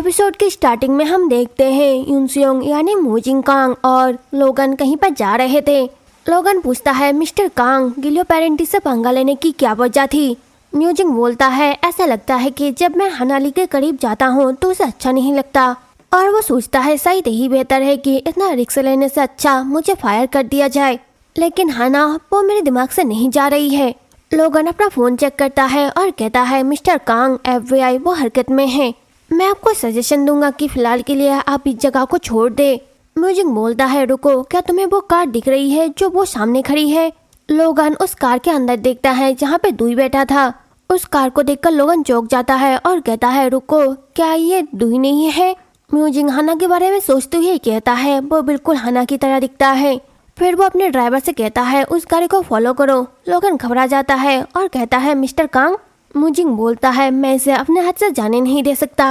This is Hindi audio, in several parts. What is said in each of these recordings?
एपिसोड की स्टार्टिंग में हम देखते हैं यूनसियोंग यानी मूजिंग कांग और लोगन कहीं पर जा रहे थे। लोगन पूछता है मिस्टर कांग गिलियो पेरेंटी से पंगा लेने की क्या वजह थी। म्यूजिंग बोलता है ऐसा लगता है कि जब मैं हनाली के करीब जाता हूँ तो उसे अच्छा नहीं लगता और वो सोचता है शायद यही बेहतर है कि इतना रिस्क लेने से अच्छा मुझे फायर कर दिया जाए, लेकिन हाना वो मेरे दिमाग से नहीं जा रही है। लोगन अपना फोन चेक करता है और कहता है मिस्टर कांग FBI वो हरकत में है। मैं आपको सजेशन दूंगा कि फिलहाल के लिए आप इस जगह को छोड़ दे। म्यूजिंग बोलता है रुको, क्या तुम्हें वो कार दिख रही है जो वो सामने खड़ी है। लोगन उस कार के अंदर देखता है जहाँ पे दुई बैठा था। उस कार को देखकर लोगन चौंक जाता है और कहता है रुको, क्या ये दुई नहीं है। म्यूजिंग हाना के बारे में सोचते हुए कहता है वो बिल्कुल हाना की तरह दिखता है। फिर वो अपने ड्राइवर से कहता है उस गाड़ी को फॉलो करो। लोगन घबरा जाता है और कहता है मिस्टर कांग। म्यूजिंग बोलता है मैं इसे अपने हाथ से जाने नहीं दे सकता।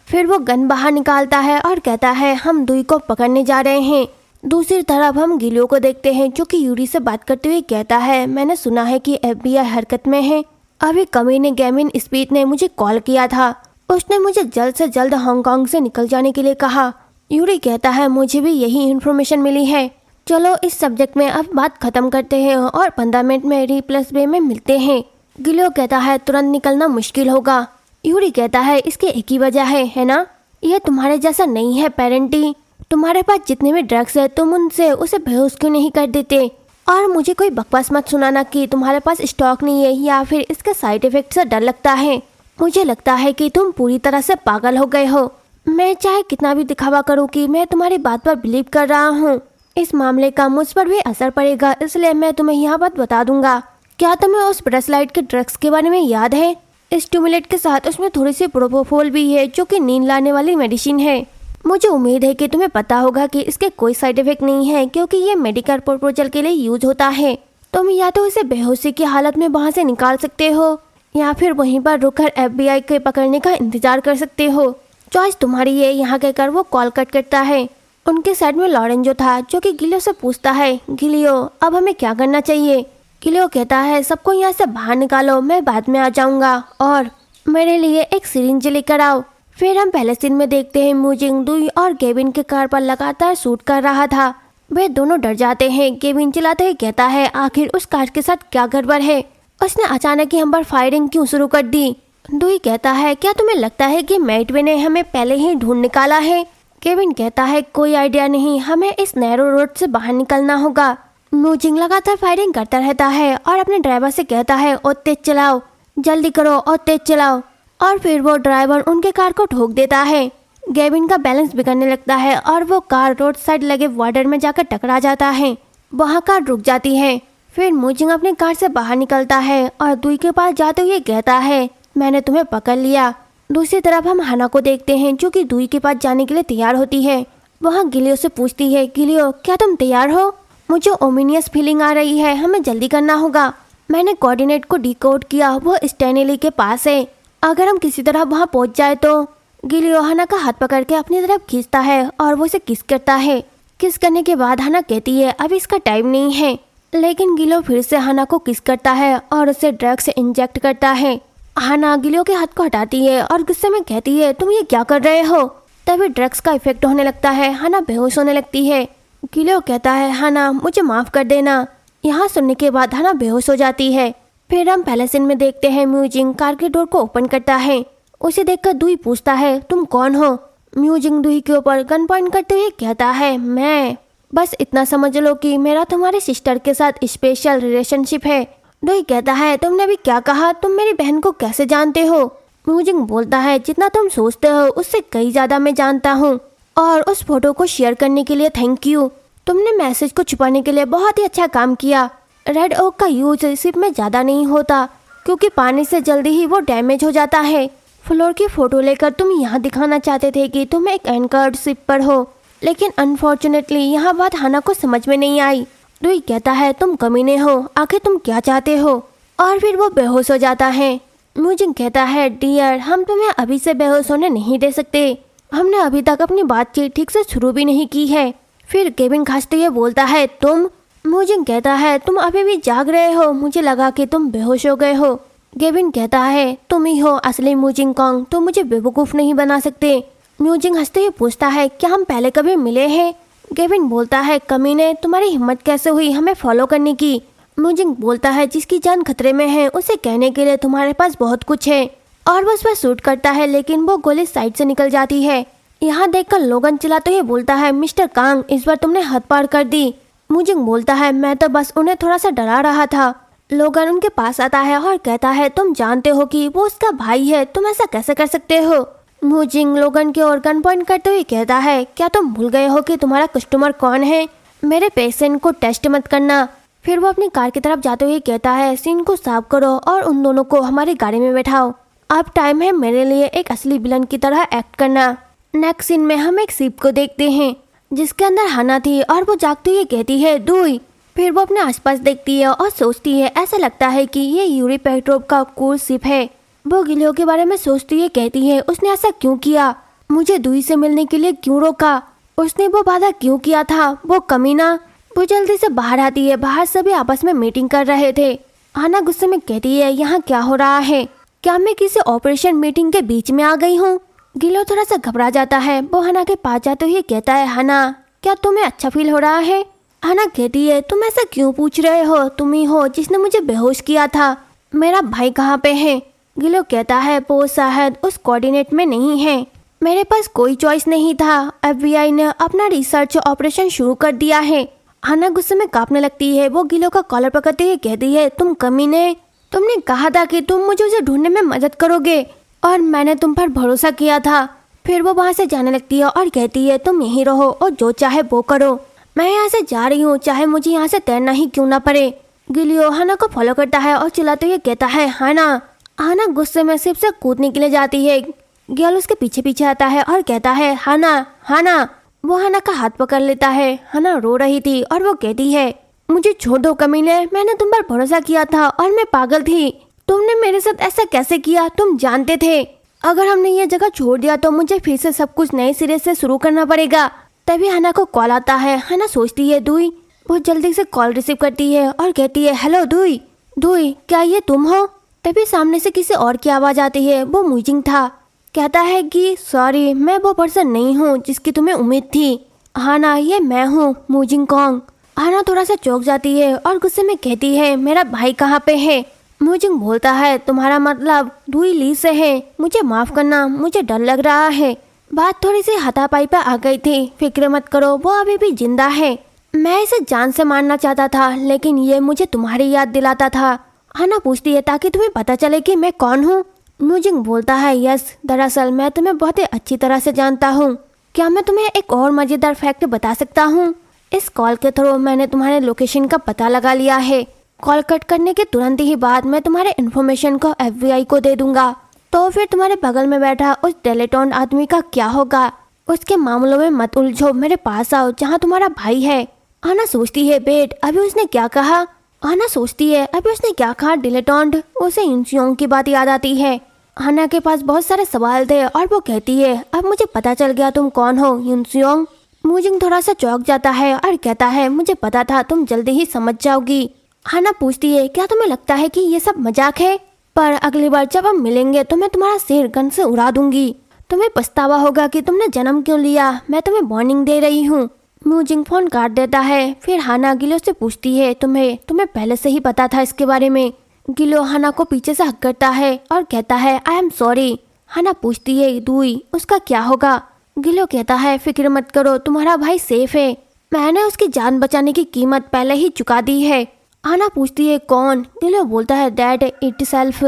फिर वो गन बाहर निकालता है और कहता है हम दुई को पकड़ने जा रहे हैं। दूसरी तरफ हम गिलियो को देखते हैं जो कि यूरी से बात करते हुए कहता है मैंने सुना है कि FBI हरकत में है। अभी कमीने गैमिन स्पीड ने मुझे कॉल किया था। उसने मुझे जल्द से जल्द हांगकांग से निकल जाने के लिए कहा। यूरी कहता है मुझे भी यही इन्फॉर्मेशन मिली है। चलो इस सब्जेक्ट में अब बात खत्म करते हैं और 15 मिनट में री+B में मिलते हैं। गिलियो कहता है तुरंत निकलना मुश्किल होगा। यूरी कहता है इसकी एक ही वजह है ना, ये तुम्हारे जैसा नहीं है पेरेंटी। तुम्हारे पास जितने भी ड्रग्स है तुम उनसे उसे बेहोश क्यों नहीं कर देते। और मुझे कोई बकवास मत सुनाना कि तुम्हारे पास स्टॉक नहीं है या फिर इसके साइड इफेक्ट से डर लगता है। मुझे लगता है कि तुम पूरी तरह से पागल हो गए हो। मैं चाहे कितना भी दिखावा करूँ कि मैं तुम्हारी बात पर बिलीव कर रहा हूँ, इस मामले का मुझ पर भी असर पड़ेगा, इसलिए मैं तुम्हें यह बात बता दूंगा। क्या तुम्हें उस ब्रशलाइट के ड्रग्स के बारे में याद है। स्टिमुलेट के साथ उसमें थोड़ी सी प्रोपोफोल भी है जो कि नींद लाने वाली मेडिसिन है। मुझे उम्मीद है कि तुम्हें पता होगा कि इसके कोई साइड इफेक्ट नहीं है क्योंकि ये मेडिकल प्रपोजल के लिए यूज होता है। तुम या तो इसे बेहोशी की हालत में वहाँ से निकाल सकते हो या फिर वहीं पर रुककर FBI के पकड़ने का इंतजार कर सकते हो। चॉइस तुम्हारी है। यहाँ कहकर वो कॉल कट करता है। उनके साइड में लॉरेंजो था जो कि गिलियो से पूछता है गिलियो अब हमें क्या करना चाहिए। गिलियो कहता है सबको यहाँ से बाहर निकालो, मैं बाद में आ जाऊंगा और मेरे लिए एक सिरिंज लेकर आओ। फिर हम पहले सीन में देखते हैं मूजिंग दुई और गेविन के कार पर लगातार शूट कर रहा था। वे दोनों डर जाते हैं। गेविन चिल्लाते हुए कहता है आखिर उस कार के साथ क्या गड़बड़ है, उसने अचानक ही हम पर फायरिंग क्यों शुरू कर दी। दुई कहता है क्या तुम्हें लगता है कि मैटवे ने हमें पहले ही ढूंढ निकाला है। केविन कहता है कोई आइडिया नहीं, हमें इस नैरो रोड से बाहर निकलना होगा। मूजिंग लगातार फायरिंग करता रहता है और अपने ड्राइवर से कहता है और तेज चलाओ, जल्दी करो और तेज चलाओ। और फिर वो ड्राइवर उनके कार को ठोक देता है। गेविन का बैलेंस बिगड़ने लगता है और वो कार रोड साइड लगे वाटर में जाकर टकरा जाता है। वहाँ कार रुक जाती है। फिर मूजिंग अपनी कार से बाहर निकलता है और दुई के पास जाते हुए कहता है मैंने तुम्हें पकड़ लिया। दूसरी तरफ हम हाना को देखते हैं जो कि दुई के पास जाने के लिए तैयार होती है। वहाँ गिलियो से पूछती है गिलियो क्या तुम तैयार हो, मुझे ओमिनियस फीलिंग आ रही है, हमें जल्दी करना होगा। मैंने कोऑर्डिनेट को डिकोड किया, वो स्टैनली के पास है। अगर हम किसी तरह वहाँ पहुँच जाए तो। गिलियो हाना का हाथ पकड़ के अपनी तरफ खींचता है और वो उसे किस करता है। किस करने के बाद हाना कहती है अभी इसका टाइम नहीं है, लेकिन गिलियो फिर से हाना को किस करता है और उसे ड्रग्स इंजेक्ट करता है। हाना गिलियो के हाथ को हटाती है और गुस्से में कहती है तुम ये क्या कर रहे हो। तभी ड्रग्स का इफेक्ट होने लगता है। हाना बेहोश होने लगती है। गिलियो कहता है हाना मुझे माफ कर देना। यहाँ सुनने के बाद हाना बेहोश हो जाती है। फिर हम पहले सीन में देखते हैं म्यूजिंग कार के डोर को ओपन करता है। उसे देखकर दुई पूछता है तुम कौन हो। म्यूजिंग दुई के ऊपर गन पॉइंट करते हुए कहता है मैं बस इतना समझ लो कि मेरा तुम्हारे सिस्टर के साथ स्पेशल रिलेशनशिप है। दुई कहता है तुमने भी क्या कहा, तुम मेरी बहन को कैसे जानते हो। म्यूजिंग बोलता है जितना तुम सोचते हो उससे कई ज्यादा मैं जानता हूँ और उस फोटो को शेयर करने के लिए थैंक यू। तुमने मैसेज को छुपाने के लिए बहुत ही अच्छा काम किया। रेड ओक का यूज शिप में ज्यादा नहीं होता क्योंकि पानी से जल्दी ही वो डैमेज हो जाता है। फ्लोर की फोटो लेकर तुम यहाँ दिखाना चाहते थे कि तुम एक एंकर्ड शिप पर हो, लेकिन अनफॉर्चुनेटली यहाँ बात हाना को समझ में नहीं आई। दुई कहता है तुम कमीने हो, आखिर तुम क्या चाहते हो। और फिर वो बेहोश हो जाता है। म्यूजिंग कहता है डियर हम तुम्हें अभी से बेहोश होने नहीं दे सकते, हमने अभी तक अपनी बातचीत ठीक से शुरू भी नहीं की है। फिर केविन खांसते हुए बोलता है तुम। म्यूजिंग कहता है तुम अभी भी जाग रहे हो, मुझे लगा कि तुम बेहोश हो गए हो। केविन कहता है तुम ही हो असली मूजिंग कांग, तुम मुझे बेवकूफ़ नहीं बना सकते। म्यूजिंग हंसते हुए पूछता है क्या हम पहले कभी मिले हैं? केविन बोलता है कमीने, तुम्हारी हिम्मत कैसे हुई हमें फॉलो करने की? म्यूजिंग बोलता है जिसकी जान खतरे में है उसे कहने के लिए तुम्हारे पास बहुत कुछ है। और वो उस पर शूट करता है लेकिन वो गोली साइड से निकल जाती है। यहाँ देखकर लोगन चिल्लाते हुए बोलता है मिस्टर कांग, इस बार तुमने हद पार कर दी। म्यूजिंग बोलता है मैं तो बस उन्हें थोड़ा सा डरा रहा था। लोगन उनके पास आता है और कहता है तुम जानते हो कि वो उसका भाई है, तुम ऐसा कैसे कर सकते हो? म्यूजिंग लोगन की ओर गन पॉइंट करते हुए कहता है क्या तुम भूल गए हो कि तुम्हारा कस्टमर कौन है? मेरे पेशेंट को टेस्ट मत करना। फिर वो अपनी कार की तरफ जाते हुए कहता है सीन को साफ करो और उन दोनों को हमारी गाड़ी में बैठाओ। अब टाइम है मेरे लिए एक असली विलन की तरह एक्ट करना। नेक्स्ट सीन में हम एक शिप को देखते हैं जिसके अंदर हाना थी और वो जागते हुए कहती है दुई। फिर वो अपने आसपास देखती है और सोचती है ऐसा लगता है कि ये यूरी पेट्रोव का क्रूज शिप है। वो गिलियो के बारे में सोचती है कहती है उसने ऐसा क्यों किया, मुझे दुई से मिलने के लिए क्यों रोका, उसने वो वादा क्यों किया था, वो कमीना। वो जल्दी से बाहर आती है, बाहर सभी आपस में मीटिंग कर रहे थे। हाना गुस्से में कहती है यहाँ क्या हो रहा है, क्या मैं किसी ऑपरेशन मीटिंग के बीच में आ गई हूँ? गिलियो थोड़ा सा घबरा जाता है। वो हाना के पास जाते हुए कहता है हाना क्या तुम्हें अच्छा फील हो रहा है? हाना कहती है तुम ऐसा क्यों पूछ रहे हो, तुम ही हो जिसने मुझे बेहोश किया था। मेरा भाई कहाँ पे है? गिलियो कहता है वो शायद उस कोऑर्डिनेट में नहीं है, मेरे पास कोई चॉइस नहीं था, FBI ने अपना रिसर्च ऑपरेशन शुरू कर दिया है। हाना गुस्से में कांपने लगती है। वो गिलियो का कॉलर पकड़ते हुए कहती है तुम कमीने, तुमने कहा था कि तुम मुझे उसे ढूंढने में मदद करोगे और मैंने तुम पर भरोसा किया था। फिर वो वहाँ से जाने लगती है और कहती है तुम यहीं रहो और जो चाहे वो करो, मैं यहाँ से जा रही हूँ चाहे मुझे यहाँ से तैरना ही क्यों ना पड़े। गिलियो हाना को फॉलो करता है और चिल्लाते हुए कहता है हाना। हाना गुस्से में शिप से कूदने के लिए जाती है। गिल उसके पीछे पीछे आता है और कहता है हाना हाना। वो हाना का हाथ पकड़ लेता है। हाना रो रही थी और वो कहती है मुझे छोड़ दो कमीने, मैंने तुम पर भरोसा किया था और मैं पागल थी, तुमने मेरे साथ ऐसा कैसे किया? तुम जानते थे अगर हमने ये जगह छोड़ दिया तो मुझे फिर से सब कुछ नए सिरे से शुरू करना पड़ेगा। तभी हाना को कॉल आता है। हाना सोचती है दुई। वो जल्दी से कॉल रिसीव करती है और कहती है हेलो दुई। दुई क्या ये तुम हो? तभी सामने से किसी और की आवाज आती है। वो म्यूजिंग था। कहता है कि सॉरी मैं वो पर्सन नहीं हूँ जिसकी तुम्हें उम्मीद थी। हाना ये मैं हूँ म्यूजिंग कॉन्ग। हाना थोड़ा सा चौंक जाती है और गुस्से में कहती है मेरा भाई कहाँ पे है? म्यूजिंग बोलता है तुम्हारा मतलब दुई ली से है, मुझे माफ करना, मुझे डर लग रहा है। बात थोड़ी सी हाथापाई पे आ गई थी, फिक्र मत करो वो अभी भी जिंदा है। मैं इसे जान से मारना चाहता था लेकिन ये मुझे तुम्हारी याद दिलाता था। हाना पूछती है ताकि तुम्हें पता चले कि मैं कौन हूँ। म्यूजिंग बोलता है यस, दरअसल मैं तुम्हें बहुत ही अच्छी तरह से जानता हूँ। क्या मैं तुम्हें एक और मजेदार फैक्ट बता सकता हूँ? इस कॉल के थ्रू मैंने तुम्हारे लोकेशन का पता लगा लिया है। कॉल कट करने के तुरंत ही बाद मैं तुम्हारे इन्फॉर्मेशन को FBI को दे दूंगा। तो फिर तुम्हारे बगल में बैठा उस डेलेटॉन आदमी का क्या होगा? उसके मामलों में मत उलझो, मेरे पास आओ जहाँ तुम्हारा भाई है। हाना सोचती है बेट अभी उसने क्या कहा? हाना सोचती है अभी उसने क्या कहा डिलेटॉन्ड? उसे इंसियोंग की बात याद आती है। हाना के पास बहुत सारे सवाल थे और वो कहती है अब मुझे पता चल गया तुम कौन हो युनसियोंग। म्यूजिंग थोड़ा सा चौंक जाता है और कहता है मुझे पता था तुम जल्दी ही समझ जाओगी। हाना पूछती है क्या तुम्हें लगता है कि ये सब मजाक है? पर अगली बार जब हम मिलेंगे तो मैं तुम्हारा सिर गन से उड़ा दूंगी, तुम्हें पछतावा होगा कि तुमने जन्म क्यों लिया। मैं तुम्हें वार्निंग दे रही हूँ। म्यूजिंग फोन काट देता है। फिर हाना गिलो से पूछती है तुम्हें पहले से ही पता था इसके बारे में? गिलो हाना को पीछे से हक करता है और कहता है आई एम सॉरी। हाना पूछती है दुई उसका क्या होगा? गिलो कहता है फिक्र मत करो, तुम्हारा भाई सेफ है, मैंने उसकी जान बचाने की कीमत पहले ही चुका दी है। हाना पूछती है कौन? गिलो बोलता है डैड इटसेल्फ।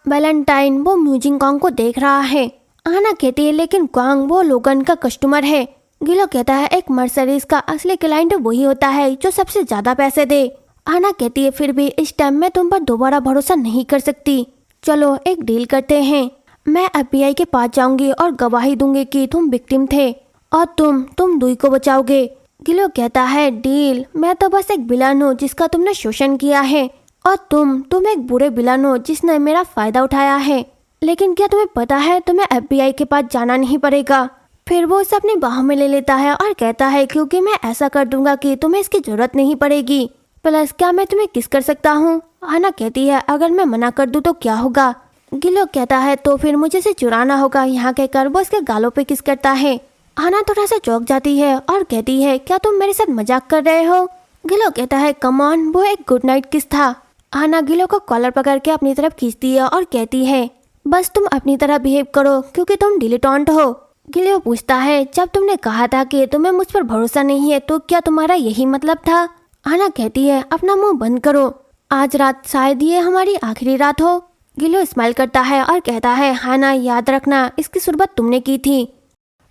वैलेंटाइन वो म्यूजिंग कॉन्ग को देख रहा है। हाना कहती है लेकिन कॉन्ग वो लोगन का कस्टमर है। गिलो कहता है एक मर्सरीज का असली क्लाइंट वही होता है जो सबसे ज्यादा पैसे दे। हाना कहती है फिर भी इस टाइम में तुम पर दोबारा भरोसा नहीं कर सकती, चलो एक डील करते हैं। मैं FBI के पास जाऊंगी और गवाही दूंगी कि तुम विक्टिम थे और तुम दुई को बचाओगे। गिलो कहता है डील, मैं तो बस एक विलन हूँ जिसका तुमने शोषण किया है और तुम एक बुरे विलन हो जिसने मेरा फायदा उठाया है। लेकिन क्या तुम्हें पता है तुम्हें FBI के पास जाना नहीं पड़ेगा। फिर वो उसे अपनी बाहों में ले लेता है और कहता है क्योंकि मैं ऐसा कर दूंगा कि तुम्हें इसकी जरूरत नहीं पड़ेगी। प्लस क्या मैं तुम्हें किस कर सकता हूँ? हाना कहती है अगर मैं मना कर दूँ तो क्या होगा? गिलो कहता है तो फिर मुझे से चुराना होगा, यहाँ कहकर वो उसके गालों पे किस करता है। हाना थोड़ा सा चौंक जाती है और कहती है क्या तुम मेरे साथ मजाक कर रहे हो। गिलो कहता है कम ऑन, वो एक गुड नाइट किस था। हाना गिलो को कॉलर पकड़ के अपनी तरफ खींचती है और कहती है बस तुम अपनी तरह बिहेव करो क्योंकि तुम डिलीटॉन्ट हो। गिलो पूछता है जब तुमने कहा था कि तुम्हें मुझ पर भरोसा नहीं है तो क्या तुम्हारा यही मतलब था। हाना कहती है अपना मुंह बंद करो, आज रात शायद ये हमारी आखिरी रात हो। गिलो स्माइल करता है और कहता है हाना याद रखना इसकी शुरुआत तुमने की थी।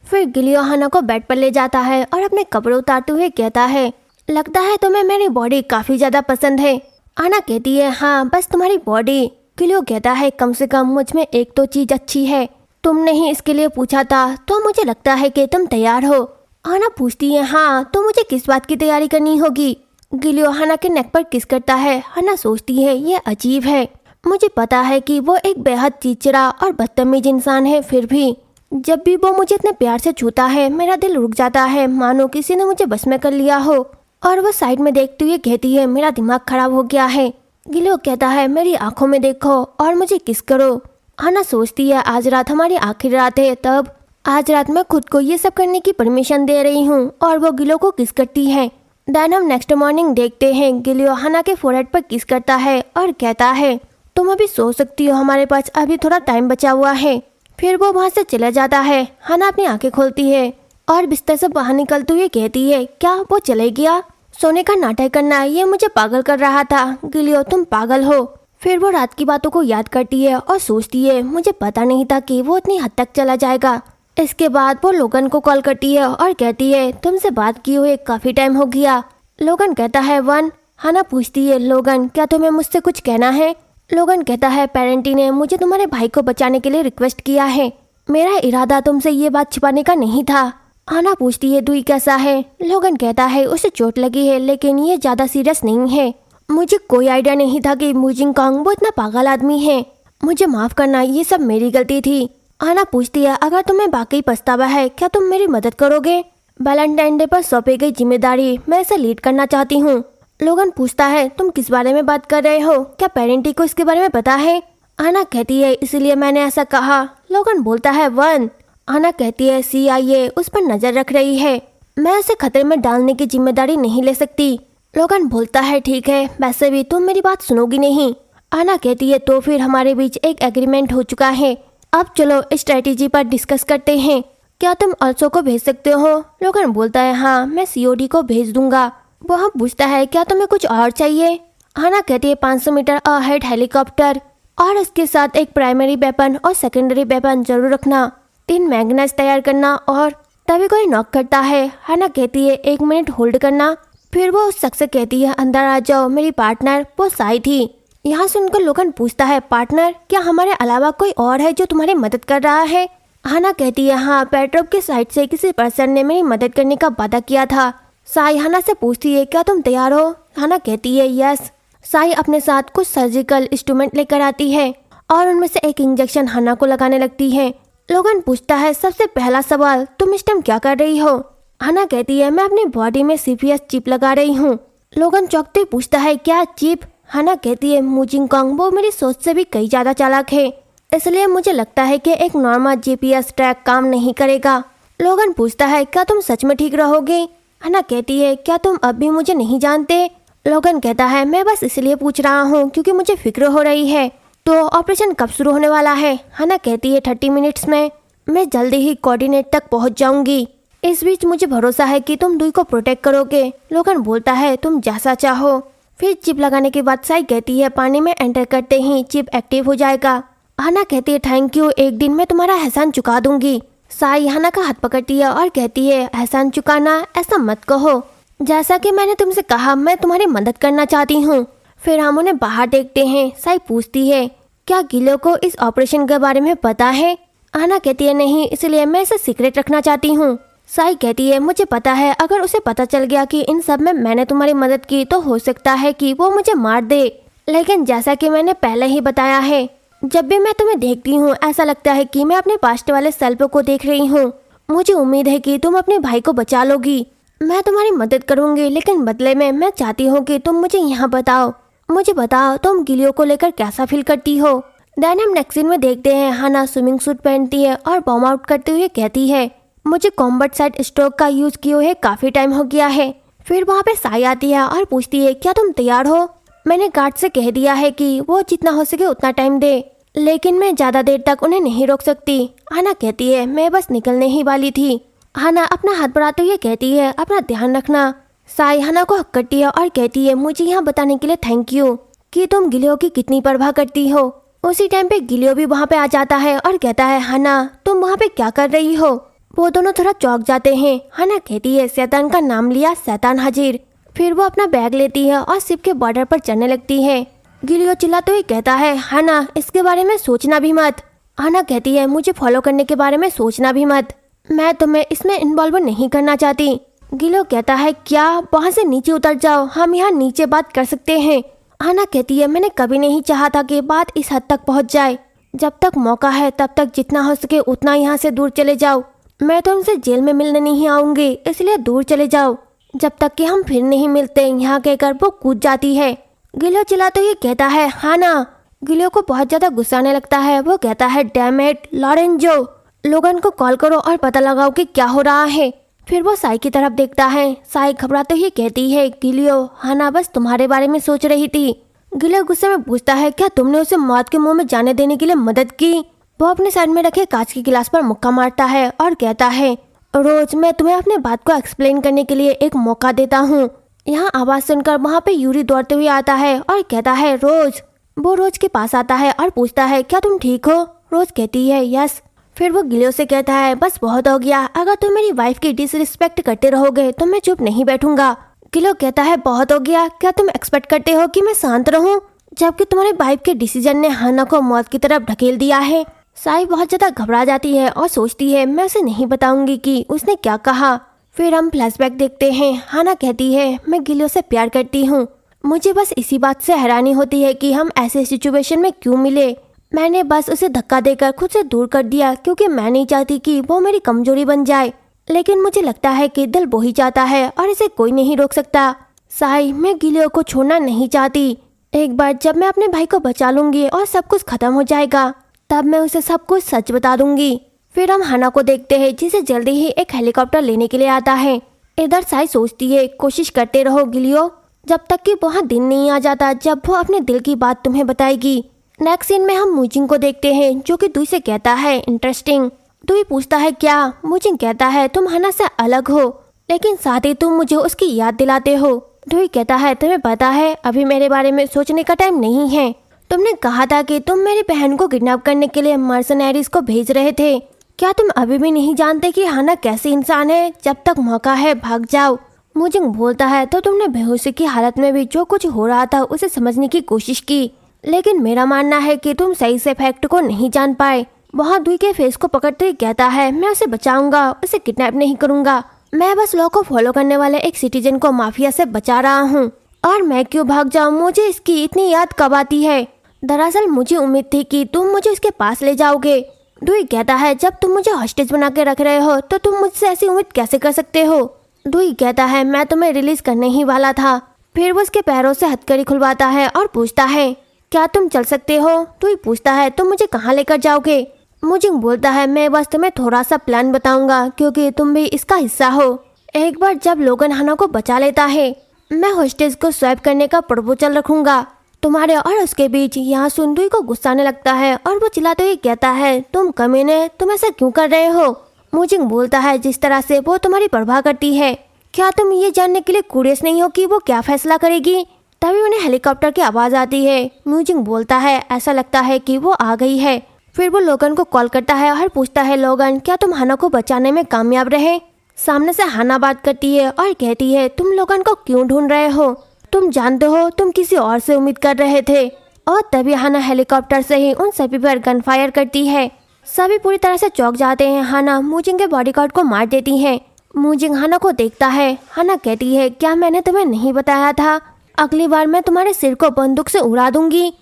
फिर गिलियो हाना को बेड पर ले जाता है और अपने कपड़े उतारते हुए कहता है लगता है तुम्हें मेरी बॉडी काफी ज्यादा पसंद है। हाना कहती है हाँ बस तुम्हारी बॉडी। गिलियो कहता है कम से कम मुझ में एक तो चीज अच्छी है, तुमने ही इसके लिए पूछा था तो मुझे लगता है कि तुम तैयार हो। हाना पूछती है हाँ तो मुझे किस बात की तैयारी करनी होगी। गिलियो हाना के नेक पर किस करता है। हाना सोचती है ये अजीब है, मुझे पता है कि वो एक बेहद चिड़चिड़ा और बदतमीज इंसान है, फिर भी जब भी वो मुझे इतने प्यार से छूता है मेरा दिल रुक जाता है मानो किसी ने मुझे बस में कर लिया हो। और वो साइड में देखते हुए कहती है मेरा दिमाग खराब हो गया है। गिलियो कहता है मेरी आंखों में देखो और मुझे किस करो। हाना सोचती है आज रात हमारी आखिरी रात है, तब आज रात मैं खुद को ये सब करने की परमिशन दे रही हूँ और वो गिलियो को किस करती है। देन हम नेक्स्ट मॉर्निंग देखते हैं गिलियो हाना के फोरहेड पर किस करता है और कहता है तुम अभी सो सकती हो, हमारे पास अभी थोड़ा टाइम बचा हुआ है। फिर वो वहाँ से चला जाता है। हाना अपनी आंखें खोलती है और बिस्तर से बाहर निकलते हुए कहती है क्या वो चले गया, सोने का नाटक करना ये मुझे पागल कर रहा था। गिलियो तुम पागल हो। फिर वो रात की बातों को याद करती है और सोचती है मुझे पता नहीं था कि वो इतनी हद तक चला जाएगा। इसके बाद वो लोगन को कॉल करती है और कहती है तुमसे बात किए हुए काफी टाइम हो गया। लोगन कहता है वन। हाना पूछती है लोगन क्या तुम्हें मुझसे कुछ कहना है। लोगन कहता है पेरेंटी ने मुझे तुम्हारे भाई को बचाने के लिए रिक्वेस्ट किया है, मेरा इरादा तुमसे ये बात छिपाने का नहीं था। हाना पूछती है दुई कैसा है। लोगन कहता है उसे चोट लगी है लेकिन ये ज्यादा सीरियस नहीं है, मुझे कोई आइडिया नहीं था कि मुजिंग कांग वो इतना पागल आदमी है, मुझे माफ करना ये सब मेरी गलती थी। हाना पूछती है अगर तुम्हें बाकी पछतावा है क्या तुम मेरी मदद करोगे। वैलेंटाइन डे पर सौंपी गई जिम्मेदारी मैं इसे लीड करना चाहती हूँ। लोगन पूछता है तुम किस बारे में बात कर रहे हो, क्या पेरेंटी को इसके बारे में पता है। हाना कहती है इसलिए मैंने ऐसा कहा। लोगन बोलता है वन। हाना कहती है CIA उस पर नजर रख रही है, मैं उसे खतरे में डालने की जिम्मेदारी नहीं ले सकती। लोगन बोलता है ठीक है, वैसे भी तुम मेरी बात सुनोगी नहीं। हाना कहती है तो फिर हमारे बीच एक एग्रीमेंट हो चुका है, अब चलो स्ट्रेटेजी पर डिस्कस करते हैं, क्या तुम अल्सो को भेज सकते हो। लोगन बोलता है हाँ मैं COD को भेज दूंगा। वो हम पूछता है क्या तुम्हें कुछ और चाहिए। हाना कहती है 500 मीटर अहेड हेलीकॉप्टर और उसके साथ एक प्राइमरी वेपन और सेकेंडरी वेपन जरूर रखना, 3 मैग्नेट्स तैयार करना। और तभी कोई नॉक करता है। हाना कहती है 1 मिनट होल्ड करना। फिर वो उस शख्स से कहती है अंदर आ जाओ, मेरी पार्टनर वो साई थी। यहाँ सुनकर लोगन पूछता है पार्टनर क्या हमारे अलावा कोई और है जो तुम्हारी मदद कर रहा है। हाना कहती है हाँ पेट्रोप के साइड से किसी पर्सन ने मेरी मदद करने का वादा किया था। साई हाना से पूछती है क्या तुम तैयार हो। हाना कहती है यस। साई अपने साथ कुछ सर्जिकल इंस्ट्रूमेंट लेकर आती है और उनमें से एक इंजेक्शन हाना को लगाने लगती है। लोगन पूछता है सबसे पहला सवाल तुम इस टाइम क्या कर रही हो। हाना कहती है मैं अपनी बॉडी में CPS चिप लगा रही हूँ। लोगन चौंकते पूछता है क्या चिप। हाना कहती है मुजिंग कांग वो मेरी सोच से भी कई ज्यादा चालाक है, इसलिए मुझे लगता है कि एक नॉर्मल GPS ट्रैक काम नहीं करेगा। लोगन पूछता है क्या तुम सच में ठीक रहोगे। हाना कहती है क्या तुम अब भी मुझे नहीं जानते। लोगन कहता है मैं बस इसलिए पूछ रहा हूँ क्योंकि मुझे फिक्र हो रही है। तो ऑपरेशन कब शुरू होने वाला है। हाना कहती है 30 मिनट्स में, मैं जल्दी ही कोऑर्डिनेट तक पहुँच जाऊंगी। इस बीच मुझे भरोसा है कि तुम दुई को प्रोटेक्ट करोगे। लोगन बोलता है तुम जैसा चाहो। फिर चिप लगाने के बाद साई कहती है पानी में एंटर करते ही चिप एक्टिव हो जाएगा। हाना कहती है थैंक यू, एक दिन मैं तुम्हारा एहसान चुका दूंगी। साई हाना का हाथ पकड़ती है और कहती है एहसान चुकाना ऐसा मत कहो, जैसा कि मैंने तुमसे कहा मैं तुम्हारी मदद करना चाहती हूँ। फिर हम उन्हें बाहर देखते हैं। साई पूछती है क्या गिलो को इस ऑपरेशन के बारे में पता है। हाना कहती है नहीं, इसलिए मैं इसे सीक्रेट रखना चाहती हूँ। साई कहती है मुझे पता है अगर उसे पता चल गया कि इन सब में मैंने तुम्हारी मदद की तो हो सकता है कि वो मुझे मार दे, लेकिन जैसा कि मैंने पहले ही बताया है जब भी मैं तुम्हें देखती हूँ ऐसा लगता है कि मैं अपने पास्ट वाले सेल्फ को देख रही हूँ। मुझे उम्मीद है कि तुम अपने भाई को बचा लोगी। मैं तुम्हारी मदद करूंगी लेकिन बदले में मैं चाहती हूँ कि तुम मुझे यहाँ बताओ, मुझे बताओ तुम गिलियो को लेकर कैसा फील करती हो। देन हम नेक्स्ट सीन में देखते हैं हाना स्विमिंग सूट पहनती है और बॉम आउट करते हुए कहती है मुझे कॉम्बैट साइड स्ट्रोक का यूज किए हुए काफी टाइम हो गया है। फिर वहाँ पे साई आती है और पूछती है क्या तुम तैयार हो। मैंने गार्ड से कह दिया है कि वो जितना हो सके उतना टाइम दे, लेकिन मैं ज्यादा देर तक उन्हें नहीं रोक सकती। हाना कहती है मैं बस निकलने ही वाली थी। हाना अपना हाथ बढ़ाते हुए कहती है अपना ध्यान रखना। साई हाना को हक करती है और कहती है मुझे यहाँ बताने के लिए थैंक यू कि तुम गिलियो की कितनी परवाह करती हो। उसी टाइम पे गिलियो भी वहाँ पे आ जाता है और कहता है हाना तुम वहाँ पे क्या कर रही हो। वो दोनों थोड़ा चौंक जाते हैं। हाना कहती है शैतान का नाम लिया शैतान हाजिर। फिर वो अपना बैग लेती है और शिप के बॉर्डर पर चढ़ने लगती है। गिलियो चिल्लाते हुए कहता है हाना इसके बारे में सोचना भी मत। हाना कहती है मुझे फॉलो करने के बारे में सोचना भी मत, मैं तुम्हें इसमें इन्वॉल्व नहीं करना चाहती। गिलियो कहता है क्या, वहाँ से नीचे उतर जाओ, हम यहाँ नीचे बात कर सकते हैं। हाना कहती है मैंने कभी नहीं चाहा था कि बात इस हद तक पहुँच जाए। जब तक मौका है तब तक जितना हो सके उतना यहाँ से दूर चले जाओ। मैं तो उनसे जेल में मिलने नहीं आऊंगी, इसलिए दूर चले जाओ जब तक कि हम फिर नहीं मिलते। यहाँ कहकर वो कूद जाती है। गिलियो चिल्लाते हुए कहता है हाना। गिलियो को बहुत ज्यादा गुस्सा आने लगता है। वो कहता है डैम इट लॉरेंजो, लोगन को कॉल करो और पता लगाओ कि क्या हो रहा है। फिर वो साई की तरफ देखता है। साई घबराते हुए कहती है गिलियो हाना बस तुम्हारे बारे में सोच रही थी। गिलियो गुस्से में पूछता है क्या तुमने उसे मौत के मुंह में जाने देने के लिए मदद की। वो अपने साइड में रखे कांच के गिलास पर मुक्का मारता है और कहता है रोज मैं तुम्हें अपने बात को एक्सप्लेन करने के लिए एक मौका देता हूँ। यहाँ आवाज सुनकर वहाँ पे यूरी दौड़ते हुए आता है और कहता है रोज। वो रोज के पास आता है और पूछता है क्या तुम ठीक हो। रोज कहती है यस। फिर वो गिलियो से कहता है बस बहुत हो गया, अगर तुम मेरी वाइफ की डिसरिस्पेक्ट करते रहोगे तो मैं चुप नहीं बैठूंगा। गिलियो कहता है बहुत हो गया, क्या तुम एक्सपेक्ट करते हो कि मैं शांत रहूं, जबकि तुम्हारे वाइफ के डिसीजन ने हाना को मौत की तरफ ढकेल दिया है। साई बहुत ज्यादा घबरा जाती है और सोचती है मैं उसे नहीं बताऊंगी कि उसने क्या कहा। फिर हम फ्लैशबैक देखते हैं। हाना कहती है मैं गिलियो से प्यार करती हूँ, मुझे बस इसी बात से हैरानी होती है कि हम ऐसे सिचुएशन में क्यों मिले। मैंने बस उसे धक्का देकर खुद से दूर कर दिया क्योंकि मैं नहीं चाहती कि वो मेरी कमजोरी बन जाए, लेकिन मुझे लगता है कि दिल वो ही चाहता है और इसे कोई नहीं रोक सकता। साई मैं गिलियो को छोड़ना नहीं चाहती। एक बार जब मैं अपने भाई को बचा लूंगी और सब कुछ खत्म हो जाएगा तब मैं उसे सब कुछ सच बता दूंगी। फिर हम हाना को देखते हैं जिसे जल्दी ही एक हेलीकॉप्टर लेने के लिए आता है। इधर साई सोचती है कोशिश करते रहो गिलियो जब तक कि वहाँ दिन नहीं आ जाता जब वो अपने दिल की बात तुम्हें बताएगी। नेक्स्ट सीन में हम मुजिंग को देखते हैं जो कि दुई से कहता है इंटरेस्टिंग। दुई पूछता है क्या। मुजिंग कहता है तुम हाना से अलग हो लेकिन साथ ही तुम मुझे उसकी याद दिलाते हो। दुई कहता है तुम्हें पता है अभी मेरे बारे में सोचने का टाइम नहीं है। तुमने कहा था कि तुम मेरी बहन को किडनैप करने के लिए मर्सनैरीज को भेज रहे थे। क्या तुम अभी भी नहीं जानते कि हाना कैसी इंसान है। जब तक मौका है भाग जाओ। मुजिंग बोलता है तो तुमने बेहोशी की हालत में भी जो कुछ हो रहा था उसे समझने की कोशिश की, लेकिन मेरा मानना है कि तुम सही से फैक्ट को नहीं जान पाए। वहाँ दुई के फेस को पकड़ते ही कहता है मैं उसे बचाऊंगा, उसे किडनैप नहीं करूंगा। मैं बस लॉ को फॉलो करने वाले एक सिटीजन को माफिया से बचा रहा हूँ और मैं क्यों भाग जाऊँ, मुझे इसकी इतनी याद कब आती है। दरअसल मुझे उम्मीद थी कि तुम मुझे उसके पास ले जाओगे। दुई कहता है जब तुम मुझे हॉस्टेज बना के रख रहे हो तो तुम मुझसे ऐसी उम्मीद कैसे कर सकते हो। दुई कहता है मैं तुम्हें रिलीज करने ही वाला था। फिर वो उसके पैरों से हथकड़ी खुलवाता है और पूछता है क्या तुम चल सकते हो। दुई पूछता है तुम मुझे कहाँ लेकर जाओगे। मुजिंग बोलता है मैं बस तुम्हें थोड़ा सा प्लान बताऊंगा क्योंकि तुम भी इसका हिस्सा हो। एक बार जब लोगन हाना को बचा लेता है मैं हॉस्टेज को स्वैप करने का प्रपोजल रखूंगा तुम्हारे और उसके बीच। यहाँ सुन दुई को गुस्सा आने लगता है और वो चिल्लाते हुए कहता है तुम कमीने, तुम ऐसा क्यों कर रहे हो। मुजिंग बोलता है जिस तरह से वो तुम्हारी परवाह करती है, क्या तुम ये जानने के लिए क्यूरियस नहीं हो कि वो क्या फैसला करेगी। तभी उन्हें हेलीकॉप्टर की आवाज आती है। म्यूजिंग बोलता है ऐसा लगता है कि वो आ गई है। फिर वो लोगन को कॉल करता है और पूछता है लोगन क्या तुम हाना को बचाने में कामयाब रहे। सामने से हाना बात करती है और कहती है तुम लोगन को क्यों ढूंढ रहे हो, तुम जानते हो तुम किसी और से उम्मीद कर रहे थे। और तभी हाना हेलीकॉप्टर से ही उन सभी पर गन फायर करती है। सभी पूरी तरह से चौंक जाते हैं। हाना मुजिंग के बॉडीगार्ड को मार देती है। मुजिंग हाना को देखता है। हाना कहती है क्या मैंने तुम्हें नहीं बताया था, अगली बार मैं तुम्हारे सिर को बंदूक से उड़ा दूंगी।